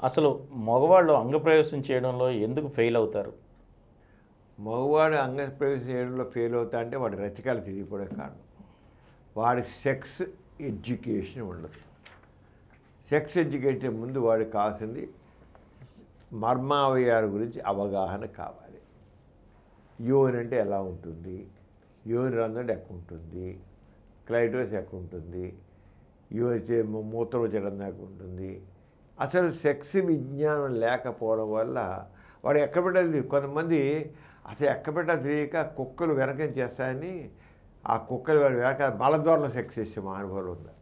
అసలు మగవాళ్ళు అంగప్రవేశం చేయడంలో ఎందుకు ఫెయిల్ అవుతారు? మగవాడు అంగప్రవేశం చేయడంలో ఫెయిల్ అవుతా అంటే వాడి రతికాలు తిరిగిపోవడం కారణం. వాడి సెక్స్ ఎడ్యుకేషన్ ఉండదు. సెక్స్ ఎడ్యుకేషన్ ముందు వాడికి కావాల్సింది మర్మావయాల గురించి అవగాహన కావాలి. యోని అంటే ఎలా ఉంటుంది, యోని రంధ్రం ఎక్కడ ఉంటుంది, క్లైటోస్ ఎక్కడ ఉంటుంది, మూత్రవిసర్జన ఎక్కడ ఉంటుంది. అసలు సెక్స్ విజ్ఞానం లేకపోవడం వల్ల వాడు ఎక్కడ పెట్టాలి. కొంతమంది అసలు ఎక్కడ పెట్టాలి తెలియక కుక్కలు వెనకం చేస్తాయని ఆ కుక్కలు వాడు వెనక మలద్వారంలో సెక్స్ చేసే మహానుభావులు ఉన్నారు.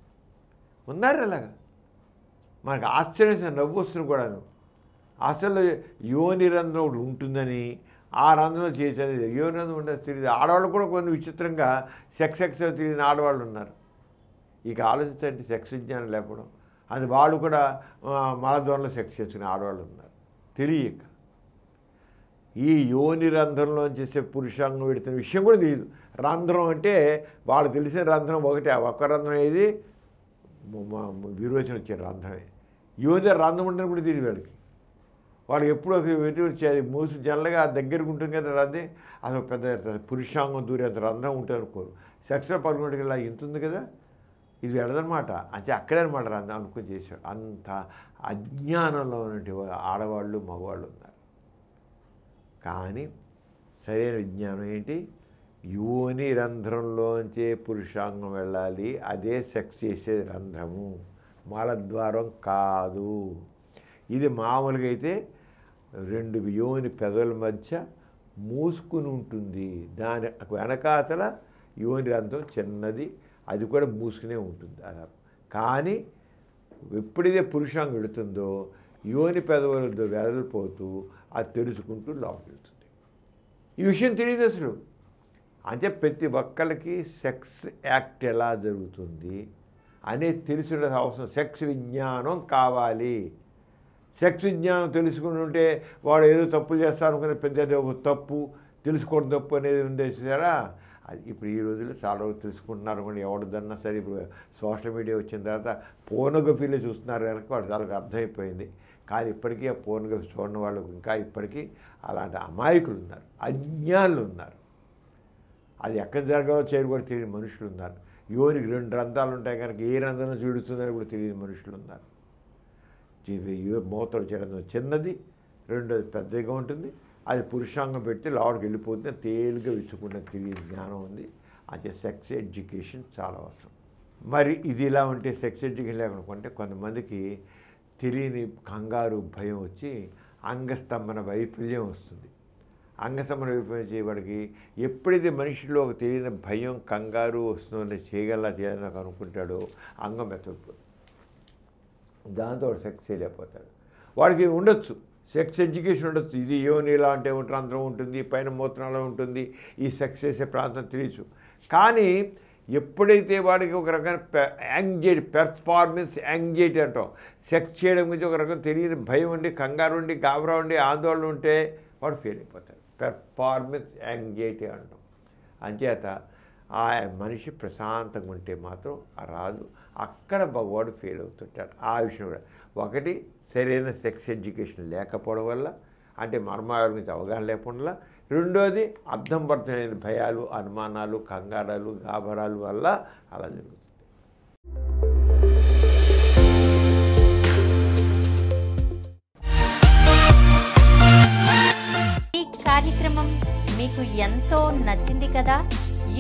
అలాగా మనకు ఆశ్చర్యం, నవ్వు వస్తుంది కూడాను. అసలు యోని రంధ్రం ఒకటి ఉంటుందని ఆ రంధ్రంలో చేసేది యోని రంధ్రం ఉండదు తెలియదు. ఆడవాళ్ళు కూడా కొన్ని విచిత్రంగా సెక్స్ తెలియని ఆడవాళ్ళు ఉన్నారు. ఇక ఆలోచించండి, సెక్స్ విజ్ఞానం లేకపోవడం. అది వాళ్ళు కూడా మలద్వారంలో సెక్స్ చేసుకునే ఆడవాళ్ళు ఉన్నారు తెలియక. ఈ యోని రంధ్రంలో చేసే పురుషాంగం పెడుతున్న విషయం కూడా తెలియదు. రంధ్రం అంటే వాళ్ళు తెలిసిన రంధ్రం ఒకటే, ఒక్క రంధ్రం ఏది విరోచన వచ్చే రంధ్రమే. యోని రంధ్రం ఉంటుందని కూడా తెలియదు వాళ్ళకి. వాళ్ళు ఎప్పుడో వచ్చేది మూసి జనరల్గా దగ్గరకు ఉంటుంది కదా రంది, అది పెద్ద పురుషాంగం దూరేంత రంధ్రం ఉంటుంది అనుకోరు. సెక్స్లో పడుకుంటే ఇలా ఇంత ఉంది కదా, ఇది వెళ్ళదనమాట. అంటే అక్కడే అనమాట రంధ్రం అనుకుని చేశాడు. అంత అజ్ఞానంలో ఉన్నటువంటి ఆడవాళ్ళు మగవాళ్ళు ఉన్నారు. కానీ సరైన విజ్ఞానం ఏంటి? యోని రంధ్రంలోంచే పురుషాంగం వెళ్ళాలి, అదే సెక్స్ చేసేది రంధ్రము, మలద్వారం కాదు. ఇది మామూలుగా అయితే రెండు యోని పెదవుల మధ్య మూసుకుని ఉంటుంది. దాని వెనకాతల యోని రంధ్రం చిన్నది, అది కూడా మూసుకునే ఉంటుంది. అలా కానీ ఎప్పుడైతే పురుషాంగం వెళుతుందో యోని పెదవులతో వెడలిపోతూ అది తెరుచుకుంటూ లోపలికి వెళ్తుంది. ఈ విషయం తెలియదు అసలు. అంటే ప్రతి ఒక్కరికి సెక్స్ యాక్ట్ ఎలా జరుగుతుంది అనేది తెలిసిన అవసరం. సెక్స్ విజ్ఞానం కావాలి. సెక్స్ విజ్ఞానం తెలుసుకుని ఉంటే వాడు ఏదో తప్పులు చేస్తారనుకునే పెద్ద ఒక తప్పు తెలుసుకోవడం తప్పు అనేది ఉండేసారా. అది ఇప్పుడు ఈ రోజుల్లో చాలా రోజులు తెలుసుకుంటున్నారు కూడా. ఎవరిదన్నా సరే ఇప్పుడు సోషల్ మీడియా వచ్చిన తర్వాత పోర్నోగ్రఫీలో చూస్తున్నారు కనుక వాడు చాలా అర్థమైపోయింది. కానీ ఇప్పటికీ ఆ పోర్నోగ్రఫీ చూడని వాళ్ళు ఇంకా ఇప్పటికీ అలాంటి అమాయకులు ఉన్నారు, అజ్ఞానులు ఉన్నారు. అది ఎక్కడ జరగాలో చేయరు కూడా తెలియని మనుషులు ఉన్నారు. యోనికి 2 రంధ్రాలు ఉంటాయి కనుక ఏ రంధ్రం చూడుతుందని కూడా తెలియని మనుషులు ఉన్నారు. మూత్రవిసర్జన చిన్నది, రెండోది పెద్దగా ఉంటుంది, అది పురుషాంగం పెడితే లోపలికి వెళ్ళిపోతుంది, తేలిగా విచ్చుకున్న తెలియని జ్ఞానం ఉంది. అంటే సెక్స్ ఎడ్యుకేషన్ చాలా అవసరం. మరి ఇది ఇలా ఉంటే సెక్స్ ఎడ్యుకేషన్ లేకుండా కొంతమందికి తెలియని కంగారు భయం వచ్చి అంగస్తంభన వైఫల్యం వస్తుంది. అంగస్తంభన వైఫల్యం చేయబడికి ఎప్పుడైతే మనిషిలో ఒక తెలియని భయం కంగారు వస్తుందో చేయాలని అనుకుంటాడో అంగం మెత్తడిపోతుంది. దాంతో వాడు సెక్స్ చేయలేకపోతాడు. వాడికి ఉండొచ్చు సెక్స్ ఎడ్యుకేషన్ ఉండొచ్చు. ఇది యోని ఇలా అంటే రంధ్రం ఉంటుంది, పైన మూత్రంలో ఉంటుంది, ఈ సెక్స్ చేసే ప్రాంతం తెలియచ్చు. కానీ ఎప్పుడైతే వాడికి ఒక రకమైన యాంగ్జైటీ, పెర్ఫార్మెన్స్ యాంగ్జైటీ అంటాం, సెక్స్ చేయడం గురించి ఒక రకం తెలియని భయం ఉండి, కంగారు ఉండి, గాబరా ఉండి, ఆందోళన ఉంటే వాడు ఫెయిల్ అయిపోతాడు. పెర్ఫార్మెన్స్ యాంగ్జైటీ అంటాం. అంచేత ఆ మనిషి ప్రశాంతంగా ఉంటే మాత్రం రాదు. అక్కడ భగవాడు ఫెయిల్ అవుతుంటాడు. ఆ విషయం కూడా ఒకటి సరైన సెక్స్ ఎడ్యుకేషన్ లేకపోవడం వల్ల, అంటే మర్మాల గురించి అవగాహన లేకుండా. రెండోది అర్థం పడుతున్న భయాలు, అనుమానాలు, కంగారాలు, గాబరాలు వల్ల అలా జరుగుతుంది. ఈ కార్యక్రమం మీకు ఎంతో నచ్చింది కదా.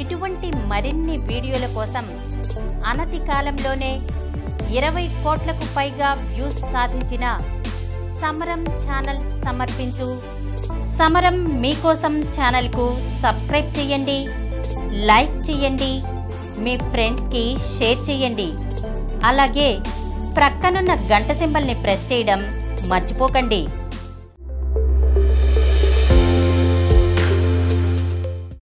ఇటువంటి మరిన్ని వీడియోల కోసం అనతి కాలంలోనే 20 కోట్లకు పైగా వ్యూస్ సాధించిన సమరం ఛానల్ సమర్పించు సమరం మీకోసం ఛానల్కు సబ్స్క్రైబ్ చేయండి, లైక్ చేయండి, మీ ఫ్రెండ్స్కి షేర్ చేయండి. అలాగే ప్రక్కనున్న గంట సింబల్ని ప్రెస్ చేయడం మర్చిపోకండి.